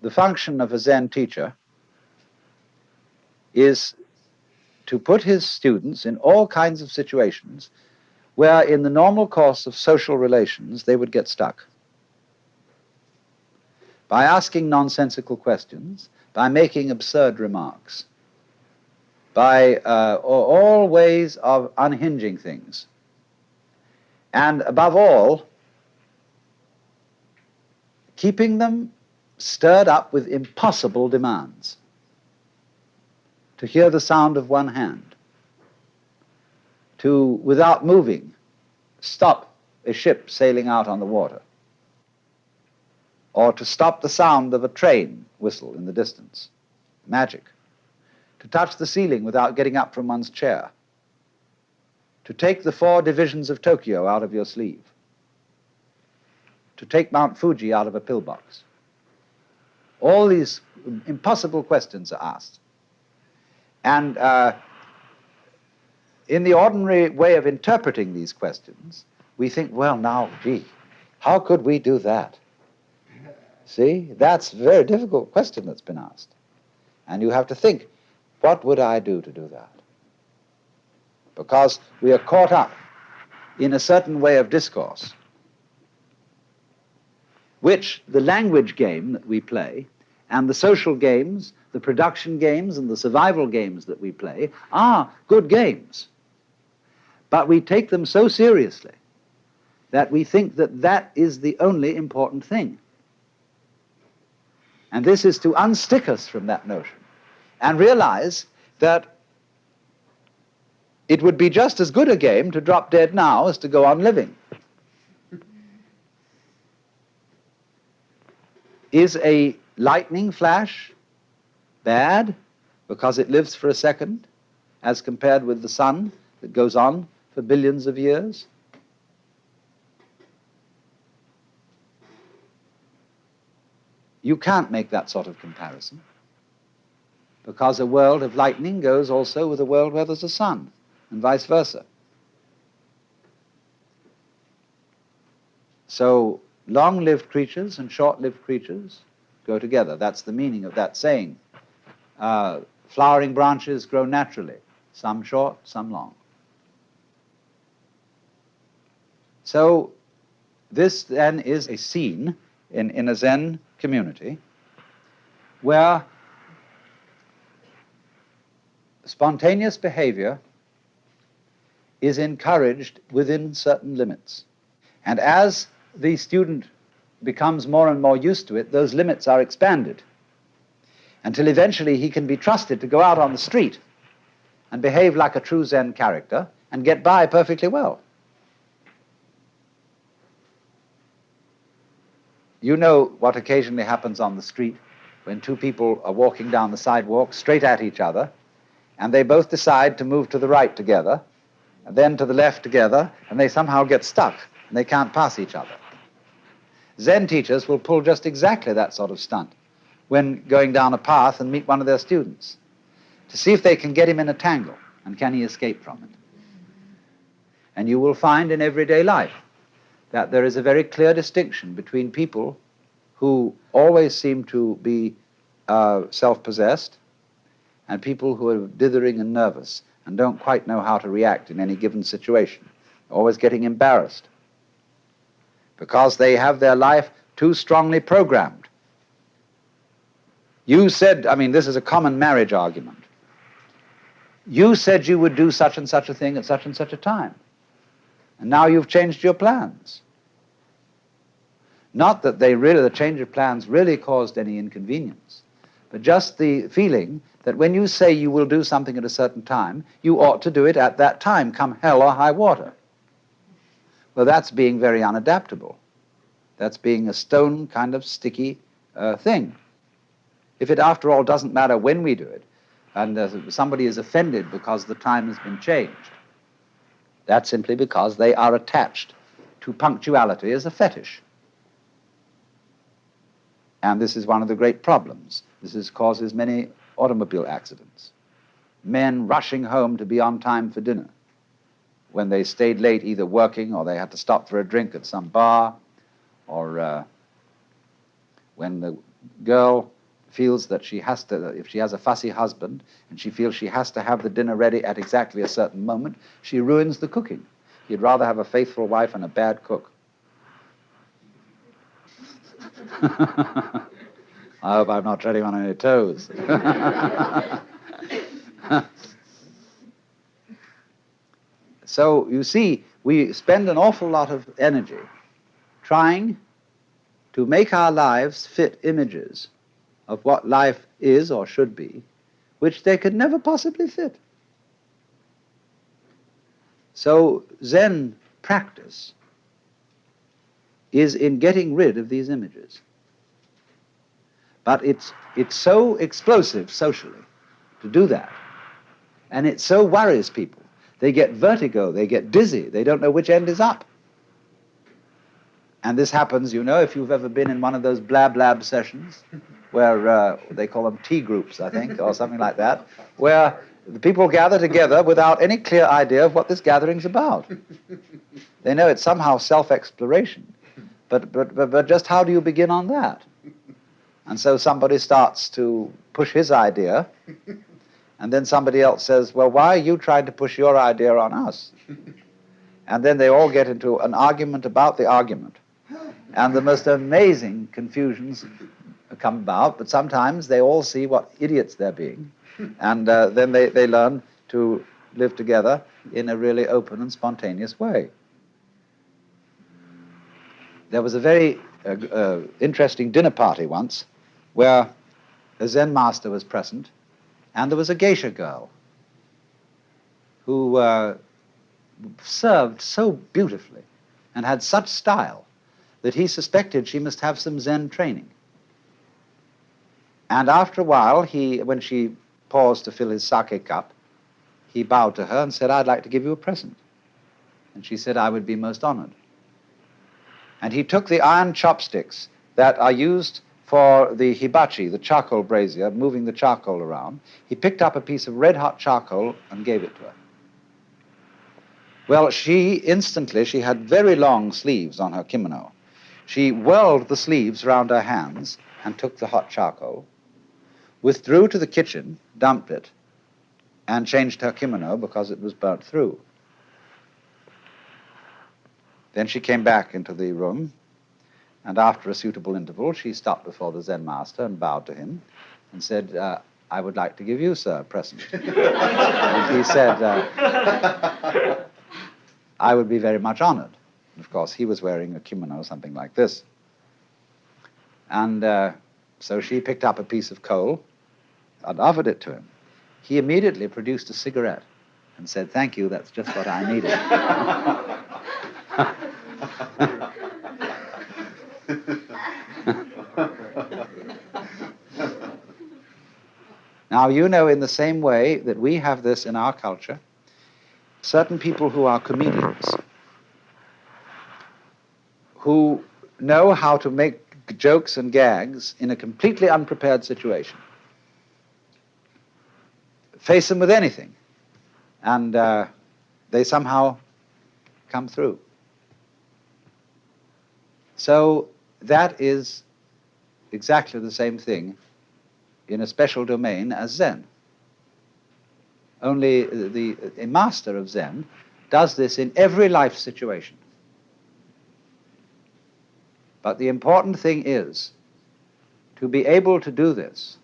the function of a Zen teacher is to put his students in all kinds of situations where in the normal course of social relations they would get stuck. By asking nonsensical questions, by making absurd remarks, by all ways of unhinging things, and above all, keeping them stirred up with impossible demands. To hear the sound of one hand, to, without moving, stop a ship sailing out on the water, or to stop the sound of a train whistle in the distance. Magic. To touch the ceiling without getting up from one's chair. To take the 4 divisions of Tokyo out of your sleeve. To take Mount Fuji out of a pillbox. All these impossible questions are asked. And in the ordinary way of interpreting these questions, we think, well, now, gee, how could we do that? See, that's a very difficult question that's been asked. And you have to think, what would I do to do that? Because we are caught up in a certain way of discourse, which the language game that we play and the social games, the production games and the survival games that we play are good games. But we take them so seriously that we think that that is the only important thing. And this is to unstick us from that notion and realize that it would be just as good a game to drop dead now as to go on living. Is a lightning flash bad because it lives for a second as compared with the sun that goes on for billions of years? You can't make that sort of comparison, because a world of lightning goes also with a world where there's a sun, and vice versa. So long-lived creatures and short-lived creatures go together. That's the meaning of that saying. Flowering branches grow naturally, some short, some long. So this then is a scene in a Zen community where spontaneous behavior is encouraged within certain limits. And as the student becomes more and more used to it, those limits are expanded until eventually he can be trusted to go out on the street and behave like a true Zen character and get by perfectly well. You know what occasionally happens on the street when 2 people are walking down the sidewalk straight at each other, and they both decide to move to the right together, and then to the left together, and they somehow get stuck, and they can't pass each other. Zen teachers will pull just exactly that sort of stunt when going down a path and meet one of their students, to see if they can get him in a tangle, and can he escape from it. And you will find in everyday life that there is a very clear distinction between people who always seem to be self-possessed and people who are dithering and nervous and don't quite know how to react in any given situation, always getting embarrassed because they have their life too strongly programmed. You said, I mean, this is a common marriage argument. You said you would do such and such a thing at such and such a time. And now you've changed your plans. Not that the change of plans really caused any inconvenience, but just the feeling that when you say you will do something at a certain time, you ought to do it at that time, come hell or high water. Well, that's being very unadaptable. That's being a stone kind of sticky thing. If it, after all, doesn't matter when we do it, and somebody is offended because the time has been changed, that's simply because they are attached to punctuality as a fetish. And this is one of the great problems. This causes many automobile accidents. Men rushing home to be on time for dinner when they stayed late either working or they had to stop for a drink at some bar, or when the girl feels that she has to, if she has a fussy husband and she feels she has to have the dinner ready at exactly a certain moment, she ruins the cooking. You'd rather have a faithful wife and a bad cook. I hope I'm not treading on any toes. So, you see, we spend an awful lot of energy trying to make our lives fit images of what life is or should be, which they could never possibly fit. So, Zen practice is in getting rid of these images. But it's so explosive socially to do that. And it so worries people. They get vertigo, they get dizzy, they don't know which end is up. And this happens, you know, if you've ever been in one of those blab sessions, where they call them tea groups, I think, or something like that, where the people gather together without any clear idea of what this gathering's about. They know it's somehow self-exploration, but just how do you begin on that? And so somebody starts to push his idea, and then somebody else says, well, why are you trying to push your idea on us? And then they all get into an argument about the argument. And the most amazing confusions come about, but sometimes they all see what idiots they're being, and then they learn to live together in a really open and spontaneous way. There was a very interesting dinner party once where a Zen master was present, and there was a geisha girl who served so beautifully and had such style that he suspected she must have some Zen training. And after a while, when she paused to fill his sake cup, he bowed to her and said, I'd like to give you a present. And she said, I would be most honored. And he took the iron chopsticks that are used for the hibachi, the charcoal brazier, moving the charcoal around. He picked up a piece of red-hot charcoal and gave it to her. Well, she had very long sleeves on her kimono. She whirled the sleeves round her hands and took the hot charcoal, withdrew to the kitchen, dumped it, and changed her kimono because it was burnt through. Then she came back into the room, and after a suitable interval, she stopped before the Zen master and bowed to him and said, I would like to give you, sir, a present. And he said, I would be very much honored. Of course, he was wearing a kimono, something like this. And so she picked up a piece of coal and offered it to him. He immediately produced a cigarette and said, thank you, that's just what I needed. Now, you know, in the same way that we have this in our culture, certain people who are comedians, who know how to make jokes and gags in a completely unprepared situation, face them with anything, and they somehow come through. So that is exactly the same thing in a special domain as Zen. Only a master of Zen does this in every life situation. But the important thing is to be able to do this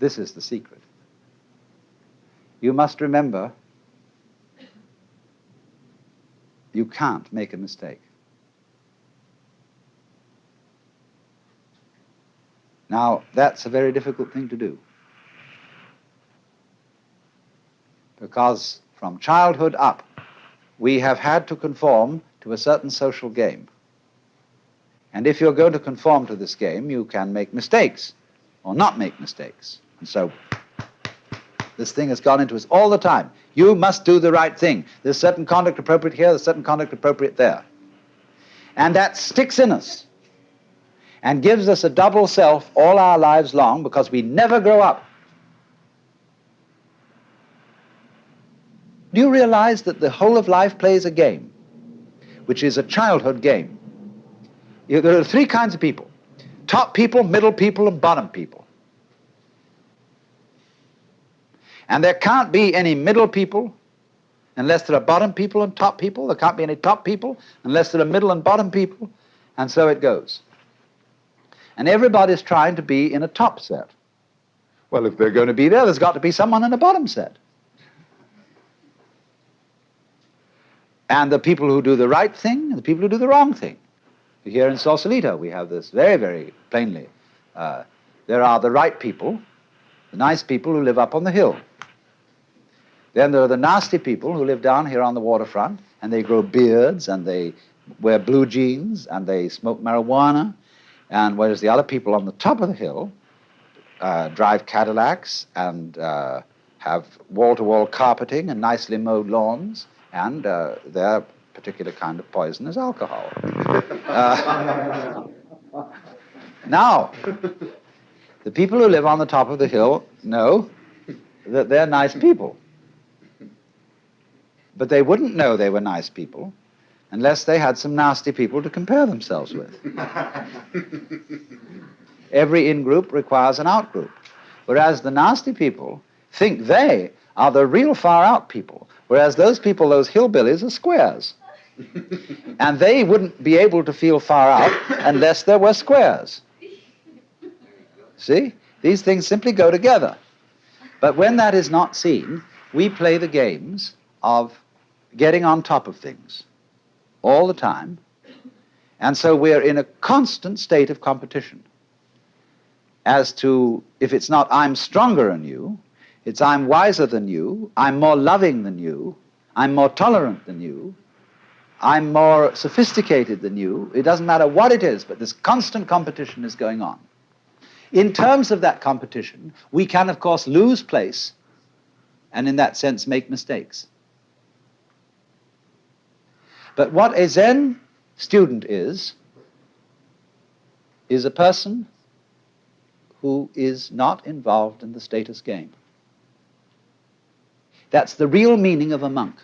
This is the secret. You must remember, you can't make a mistake. Now, that's a very difficult thing to do, because from childhood up, we have had to conform to a certain social game. And if you're going to conform to this game, you can make mistakes or not make mistakes. And so this thing has gone into us all the time. You must do the right thing. There's certain conduct appropriate here, there's certain conduct appropriate there. And that sticks in us and gives us a double self all our lives long, because we never grow up. Do you realize that the whole of life plays a game? which is a childhood game. There are three kinds of people: top people, middle people, and bottom people. And there can't be any middle people unless there are bottom people and top people. There can't be any top people unless there are middle and bottom people. And so it goes. And everybody's trying to be in a top set. Well, if they're going to be there, there's got to be someone in a bottom set. And the people who do the right thing and the people who do the wrong thing. Here in Sausalito, we have this very, very plainly. There are the right people, the nice people who live up on the hill. Then there are the nasty people who live down here on the waterfront, and they grow beards, and they wear blue jeans, and they smoke marijuana, and whereas the other people on the top of the hill drive Cadillacs and have wall-to-wall carpeting and nicely mowed lawns, and their particular kind of poison is alcohol. Now, the people who live on the top of the hill know that they're nice people. But they wouldn't know they were nice people unless they had some nasty people to compare themselves with. Every in-group requires an out-group, whereas the nasty people think they are the real far-out people, whereas those people, those hillbillies, are squares. And they wouldn't be able to feel far out unless there were squares. See? These things simply go together. But when that is not seen, we play the games of getting on top of things all the time. And so we're in a constant state of competition as to, if it's not I'm stronger than you, it's I'm wiser than you, I'm more loving than you, I'm more tolerant than you, I'm more sophisticated than you. It doesn't matter what it is, but this constant competition is going on. In terms of that competition, we can, of course, lose place and in that sense make mistakes. But what a Zen student is a person who is not involved in the status game. That's the real meaning of a monk.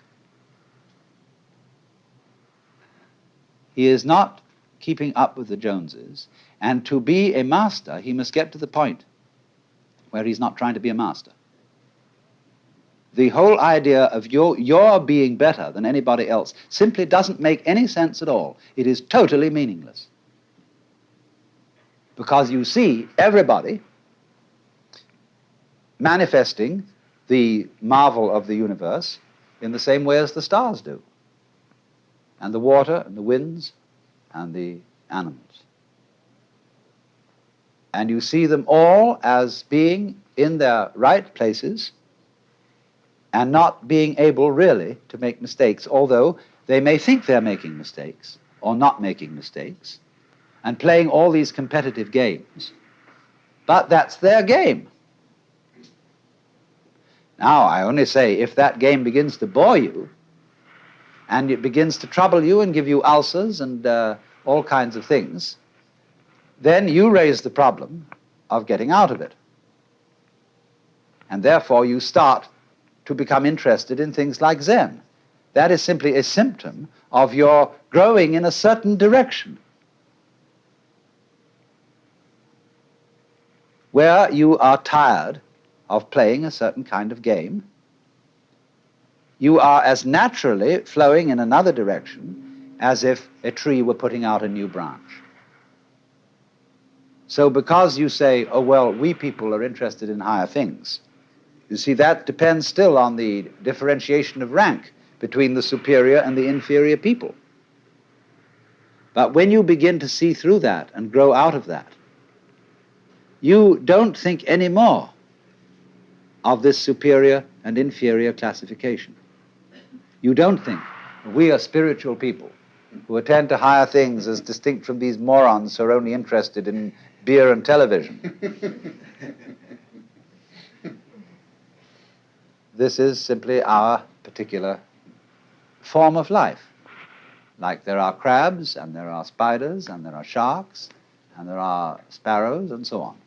He is not keeping up with the Joneses, and to be a master, he must get to the point where he's not trying to be a master. The whole idea of your being better than anybody else simply doesn't make any sense at all. It is totally meaningless. Because you see everybody manifesting the marvel of the universe in the same way as the stars do, and the water, and the winds, and the animals. And you see them all as being in their right places and not being able really to make mistakes, although they may think they're making mistakes or not making mistakes, and playing all these competitive games. But that's their game. Now, I only say, if that game begins to bore you, and it begins to trouble you and give you ulcers and all kinds of things, then you raise the problem of getting out of it. And therefore you start to become interested in things like Zen. That is simply a symptom of your growing in a certain direction, where you are tired of playing a certain kind of game. You are as naturally flowing in another direction as if a tree were putting out a new branch. So because you say, oh, well, we people are interested in higher things, you see, that depends still on the differentiation of rank between the superior and the inferior people. But when you begin to see through that and grow out of that, you don't think anymore of this superior and inferior classification. You don't think we are spiritual people who attend to higher things as distinct from these morons who are only interested in beer and television. This is simply our particular form of life. Like there are crabs, and there are spiders, and there are sharks, and there are sparrows, and so on.